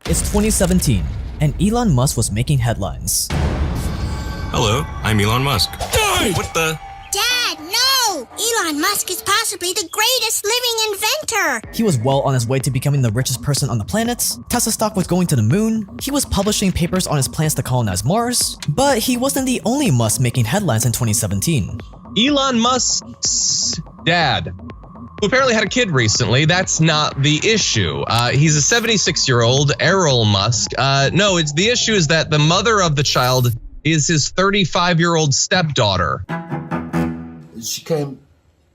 It's 2017, and Elon Musk was making headlines. Hello, I'm Elon Musk. What the? Dad, no! Elon Musk is possibly the greatest living inventor! He was well on his way to becoming the richest person on the planet. Tesla stock was going to the moon. He was publishing papers on his plans to colonize Mars. But he wasn't the only Musk making headlines in 2017. Elon Musk's dad, who apparently had a kid recently, that's not the issue. He's a 76-year-old Elon Musk. No, the issue is that the mother of the child is his 35-year-old stepdaughter. She came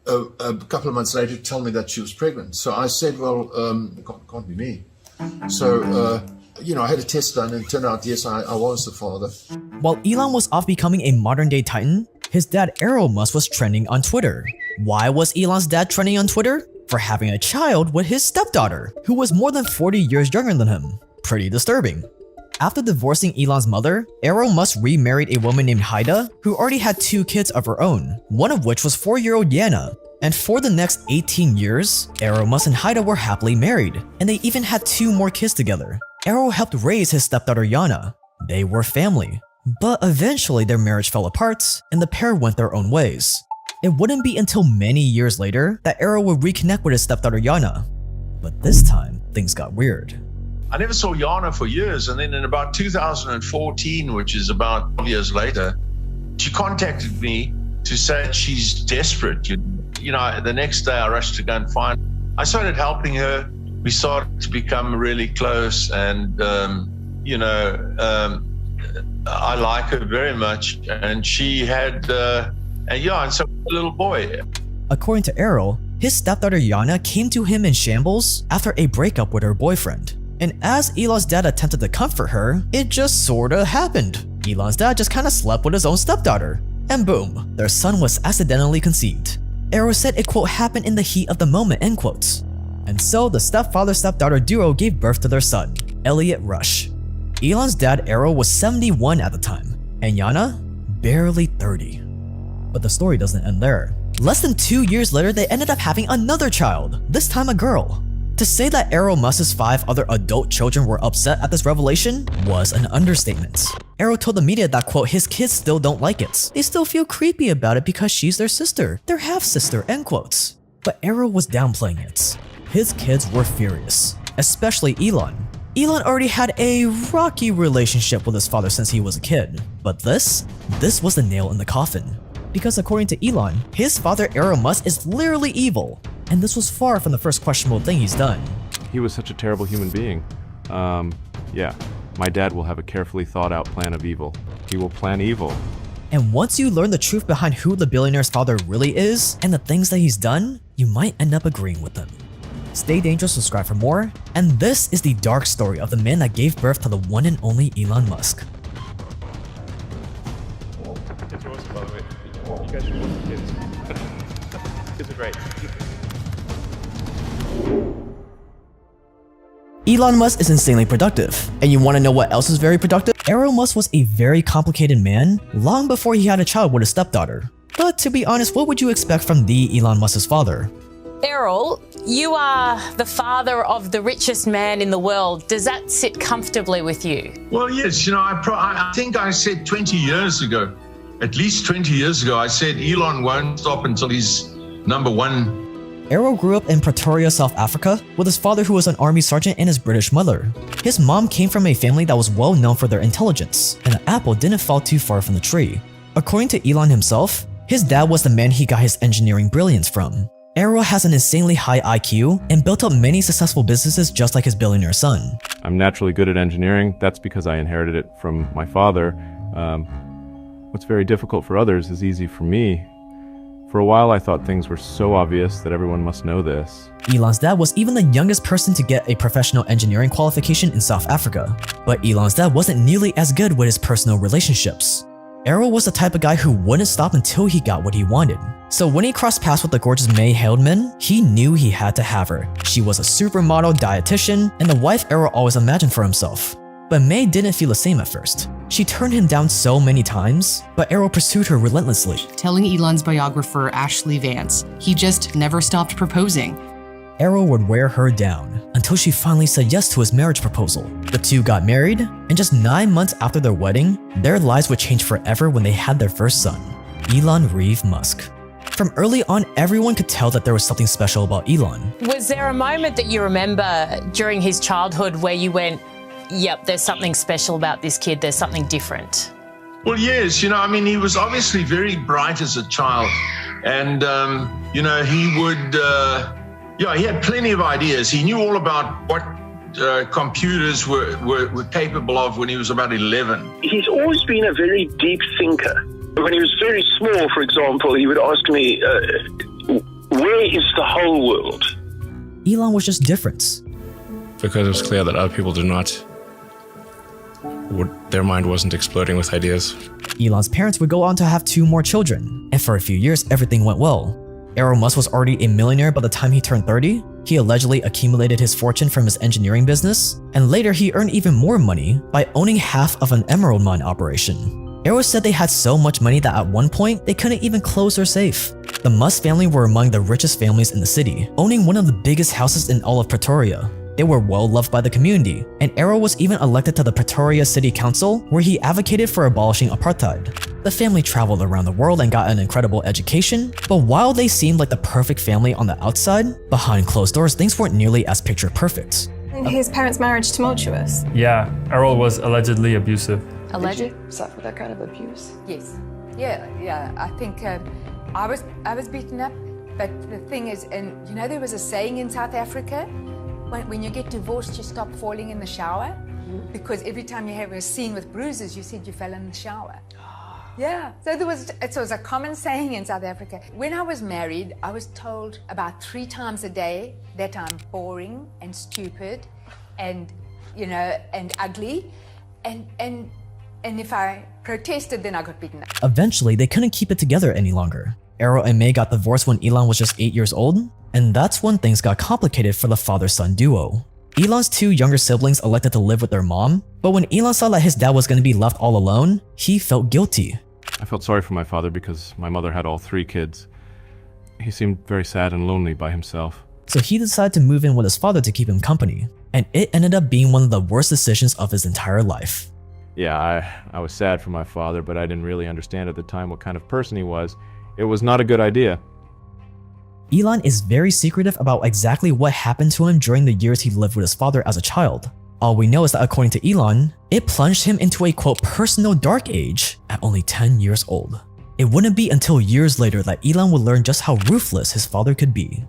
a couple of months later to tell me that she was pregnant. So I said, well, it can't be me. So, I had a test done and it turned out, yes, I was the father. While Elon was off becoming a modern-day titan, his dad Elon Musk was trending on Twitter. Why was Elon's dad trending on Twitter? For having a child with his stepdaughter, who was more than 40 years younger than him. Pretty disturbing. After divorcing Elon's mother, Elon Musk remarried a woman named Haida, who already had 2 kids of her own, one of which was 4-year-old Yana. And for the next 18 years, Elon Musk and Haida were happily married, and they even had 2 more kids together. Elon helped raise his stepdaughter Yana. They were family. But eventually their marriage fell apart, and the pair went their own ways. It wouldn't be until many years later that Elon would reconnect with his stepdaughter Yana. But this time, things got weird. I never saw Yana for years, and then in about 2014, which is about 12 years later, she contacted me to say that she's desperate. The next day I rushed to go and find her. I started helping her. We started to become really close, and I like her very much, and she had and so a little boy. According to Errol, his stepdaughter Yana came to him in shambles after a breakup with her boyfriend. And as Elon's dad attempted to comfort her, it just sorta happened. Elon's dad just kinda slept with his own stepdaughter. And boom, their son was accidentally conceived. Errol said it quote happened in the heat of the moment, end quotes. And so the stepfather-stepdaughter duo gave birth to their son, Elliot Rush. Elon's dad Errol was 71 at the time, and Yana, barely 30. But the story doesn't end there. Less than 2 years later, they ended up having another child, this time a girl. To say that Elon Musk's 5 other adult children were upset at this revelation was an understatement. Elon told the media that quote, his kids still don't like it. They still feel creepy about it because she's their sister, their half-sister, end quotes. But Elon was downplaying it. His kids were furious, especially Elon. Elon already had a rocky relationship with his father since he was a kid. But this was the nail in the coffin. Because according to Elon, his father Elon Musk is literally evil. And this was far from the first questionable thing he's done. He was such a terrible human being. Yeah, my dad will have a carefully thought out plan of evil. He will plan evil. And once you learn the truth behind who the billionaire's father really is and the things that he's done, you might end up agreeing with him. Stay dangerous, subscribe for more, and this is the dark story of the man that gave birth to the one and only Elon Musk. It's yours, by the way. You guys should watch the kids. Kids are great. Elon Musk is insanely productive, and you want to know what else is very productive? Elon Musk was a very complicated man long before he had a child with his stepdaughter. But to be honest, what would you expect from the Elon Musk's father? Errol, you are the father of the richest man in the world. Does that sit comfortably with you? Well, yes, I think I said 20 years ago, at least 20 years ago, I said Elon won't stop until he's number 1. Errol grew up in Pretoria, South Africa, with his father who was an army sergeant and his British mother. His mom came from a family that was well known for their intelligence, and the apple didn't fall too far from the tree. According to Elon himself, his dad was the man he got his engineering brilliance from. Errol has an insanely high IQ and built up many successful businesses just like his billionaire son. I'm naturally good at engineering. That's because I inherited it from my father. What's very difficult for others is easy for me. For a while, I thought things were so obvious that everyone must know this. Elon's dad was even the youngest person to get a professional engineering qualification in South Africa. But Elon's dad wasn't nearly as good with his personal relationships. Errol was the type of guy who wouldn't stop until he got what he wanted. So when he crossed paths with the gorgeous May Heldman, he knew he had to have her. She was a supermodel dietitian and the wife Errol always imagined for himself. But May didn't feel the same at first. She turned him down so many times, but Errol pursued her relentlessly. Telling Elon's biographer, Ashley Vance, he just never stopped proposing. Errol would wear her down until she finally said yes to his marriage proposal. The two got married, and just 9 months after their wedding, their lives would change forever when they had their first son, Elon Reeve Musk. From early on, everyone could tell that there was something special about Elon. Was there a moment that you remember during his childhood where you went, yep, there's something special about this kid, there's something different? Well, yes, you know, I mean, he was obviously very bright as a child. And, you know, he would, he had plenty of ideas. He knew all about what computers were capable of when he was about 11. He's always been a very deep thinker. When he was very small, for example, he would ask me, where is the whole world? Elon was just different. Because it was clear that other people did not. Their mind wasn't exploding with ideas. Elon's parents would go on to have 2 more children, and for a few years, everything went well. Elon Musk was already a millionaire by the time he turned 30. He allegedly accumulated his fortune from his engineering business, and later he earned even more money by owning half of an emerald mine operation. Elon said they had so much money that at one point, they couldn't even close their safe. The Musk family were among the richest families in the city, owning one of the biggest houses in all of Pretoria. They were well loved by the community, and Errol was even elected to the Pretoria City Council, where he advocated for abolishing apartheid. The family traveled around the world and got an incredible education, but while they seemed like the perfect family on the outside, behind closed doors things weren't nearly as picture perfect. His parents' marriage tumultuous? Yeah, Errol was allegedly abusive. Alleged? Did you suffer that kind of abuse? Yes. Yeah. I think I was beaten up, but the thing is, and you know, there was a saying in South Africa, when you get divorced, you stop falling in the shower, because every time you have a scene with bruises, you said you fell in the shower. Yeah, so it was a common saying in South Africa. When I was married, I was told about 3 times a day that I'm boring and stupid, and you know, and ugly, and if I protested, then I got beaten up. Eventually, they couldn't keep it together any longer. Errol and May got divorced when Elon was just 8 years old, and that's when things got complicated for the father-son duo. Elon's 2 younger siblings elected to live with their mom, but when Elon saw that his dad was going to be left all alone, he felt guilty. I felt sorry for my father because my mother had all 3 kids. He seemed very sad and lonely by himself. So he decided to move in with his father to keep him company, and it ended up being one of the worst decisions of his entire life. Yeah, I was sad for my father, but I didn't really understand at the time what kind of person he was. It was not a good idea. Elon is very secretive about exactly what happened to him during the years he lived with his father as a child. All we know is that according to Elon, it plunged him into a quote personal dark age at only 10 years old. It wouldn't be until years later that Elon would learn just how ruthless his father could be.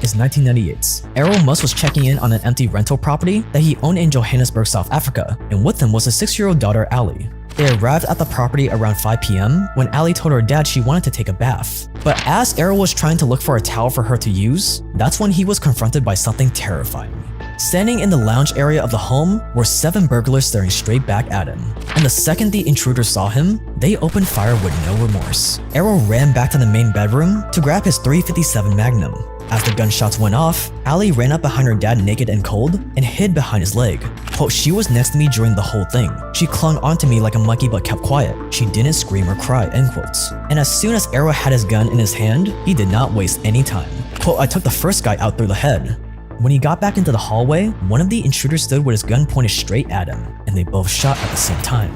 Is 1998. Errol Musk was checking in on an empty rental property that he owned in Johannesburg, South Africa, and with him was his 6-year-old daughter, Ali. They arrived at the property around 5 p.m. when Ali told her dad she wanted to take a bath. But as Errol was trying to look for a towel for her to use, that's when he was confronted by something terrifying. Standing in the lounge area of the home were 7 burglars staring straight back at him. And the second the intruders saw him, they opened fire with no remorse. Errol ran back to the main bedroom to grab his .357 Magnum. As the gunshots went off, Ali ran up behind her dad naked and cold and hid behind his leg. Quote, she was next to me during the whole thing. She clung onto me like a monkey but kept quiet. She didn't scream or cry, end quotes. And as soon as Errol had his gun in his hand, he did not waste any time. Quote, I took the first guy out through the head. When he got back into the hallway, one of the intruders stood with his gun pointed straight at him, and they both shot at the same time.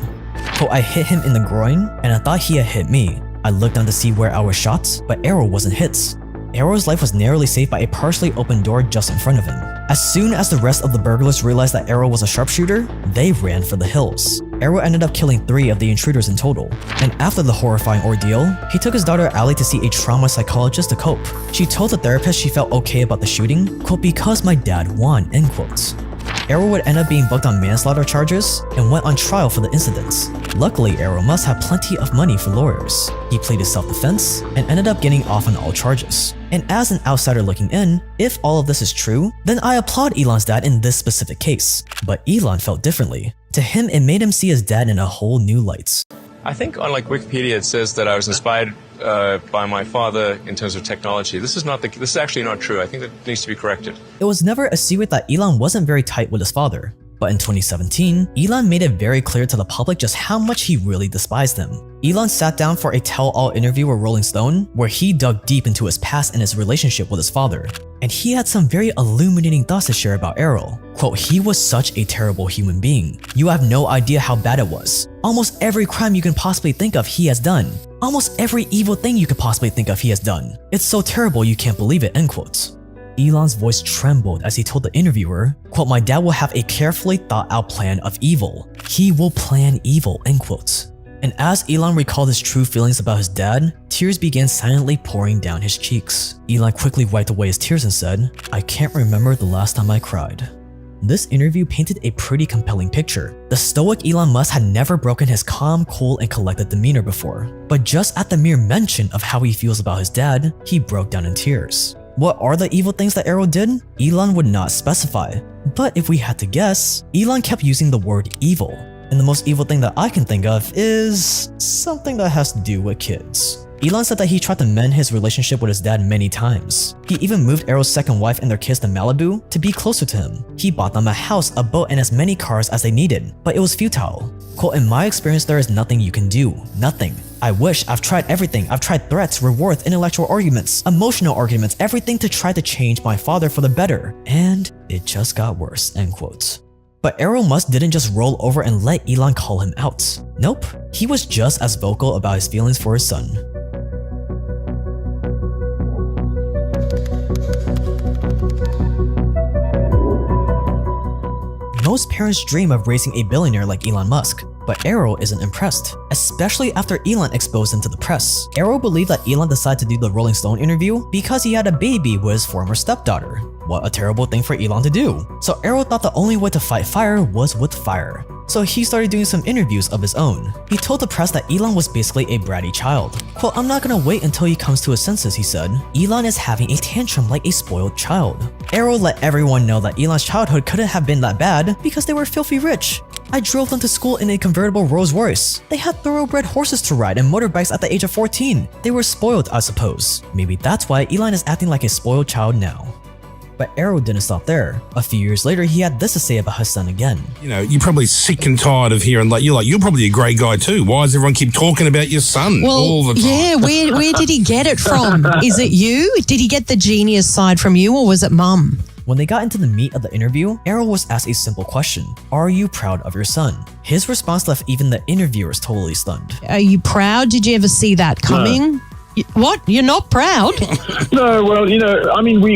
Quote, I hit him in the groin, and I thought he had hit me. I looked down to see where I was shot, but Errol wasn't hit. Errol's life was narrowly saved by a partially open door just in front of him. As soon as the rest of the burglars realized that Errol was a sharpshooter, they ran for the hills. Errol ended up killing 3 of the intruders in total. And after the horrifying ordeal, he took his daughter Ali to see a trauma psychologist to cope. She told the therapist she felt okay about the shooting, quote, because my dad won, end quotes. Errol would end up being booked on manslaughter charges and went on trial for the incidents. Luckily, Errol must have plenty of money for lawyers. He pleaded self-defense and ended up getting off on all charges. And as an outsider looking in, if all of this is true, then I applaud Elon's dad in this specific case. But Elon felt differently. To him, it made him see his dad in a whole new light. I think on Wikipedia it says that I was inspired by my father in terms of technology. This is actually not true. I think that needs to be corrected. It was never a secret that Elon wasn't very tight with his father. But in 2017, Elon made it very clear to the public just how much he really despised him. Elon sat down for a tell-all interview with Rolling Stone where he dug deep into his past and his relationship with his father. And he had some very illuminating thoughts to share about Errol. Quote, "He was such a terrible human being. You have no idea how bad it was. Almost every crime you can possibly think of he has done. Almost every evil thing you could possibly think of he has done. It's so terrible you can't believe it," end quotes. Elon's voice trembled as he told the interviewer, quote, "My dad will have a carefully thought out plan of evil. He will plan evil," end quotes. And as Elon recalled his true feelings about his dad, tears began silently pouring down his cheeks. Elon quickly wiped away his tears and said, "I can't remember the last time I cried." This interview painted a pretty compelling picture. The stoic Elon Musk had never broken his calm, cool, and collected demeanor before. But just at the mere mention of how he feels about his dad, he broke down in tears. What are the evil things that Errol did? Elon would not specify. But if we had to guess, Elon kept using the word evil. And the most evil thing that I can think of is something that has to do with kids. Elon said that he tried to mend his relationship with his dad many times. He even moved Errol's second wife and their kids to Malibu to be closer to him. He bought them a house, a boat, and as many cars as they needed, but it was futile. Quote, "In my experience, there is nothing you can do. Nothing. I wish. I've tried everything. I've tried threats, rewards, intellectual arguments, emotional arguments, everything to try to change my father for the better. And it just got worse," end quotes. But Errol Musk didn't just roll over and let Elon call him out. Nope, he was just as vocal about his feelings for his son. Most parents dream of raising a billionaire like Elon Musk, but Errol isn't impressed, especially after Elon exposed him to the press. Errol believed that Elon decided to do the Rolling Stone interview because he had a baby with his former stepdaughter. What a terrible thing for Elon to do. So Errol thought the only way to fight fire was with fire. So he started doing some interviews of his own. He told the press that Elon was basically a bratty child. Quote, "I'm not gonna wait until he comes to his senses," he said. "Elon is having a tantrum like a spoiled child." Errol let everyone know that Elon's childhood couldn't have been that bad because they were filthy rich. "I drove them to school in a convertible Rolls Royce. They had thoroughbred horses to ride and motorbikes at the age of 14. They were spoiled, I suppose. Maybe that's why Elon is acting like a spoiled child now." But Errol didn't stop there. A few years later, he had this to say about his son again. You know, you're probably sick and tired of hearing, you're probably a great guy too. Why does everyone keep talking about your son all the time? Yeah, where did he get it from? Is it you? Did he get the genius side from you, or was it mum? When they got into the meat of the interview, Errol was asked a simple question. Are you proud of your son? His response left even the interviewers totally stunned. Are you proud? Did you ever see that coming? No. What? You're not proud? No, well, we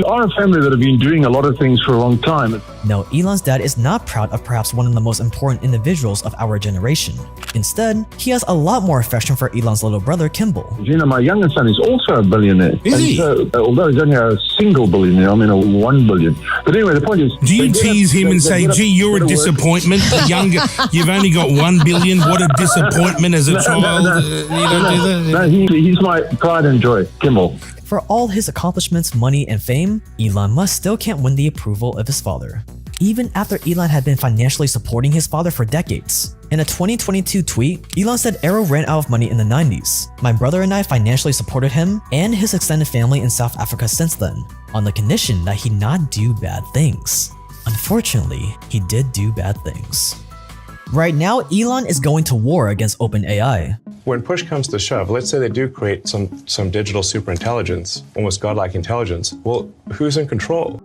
are a family that have been doing a lot of things for a long time. No, Elon's dad is not proud of perhaps one of the most important individuals of our generation. Instead, he has a lot more affection for Elon's little brother, Kimball. My youngest son is also a billionaire. Is he? So, although he's only a single billionaire, a 1 billion. But anyway, the point is... Do you tease him and say, gee, you're a disappointment? You've only got 1 billion. What a disappointment as a child. You don't do that? No, he's my pride and joy, Kimball. For all his accomplishments, money, and fame, Elon Musk still can't win the approval of his father. Even after Elon had been financially supporting his father for decades. In a 2022 tweet, Elon said Errol ran out of money in the 90s. "My brother and I financially supported him and his extended family in South Africa since then, on the condition that he not do bad things." Unfortunately, he did do bad things. Right now, Elon is going to war against OpenAI. When push comes to shove, let's say they do create some digital superintelligence, almost godlike intelligence. Well, who's in control?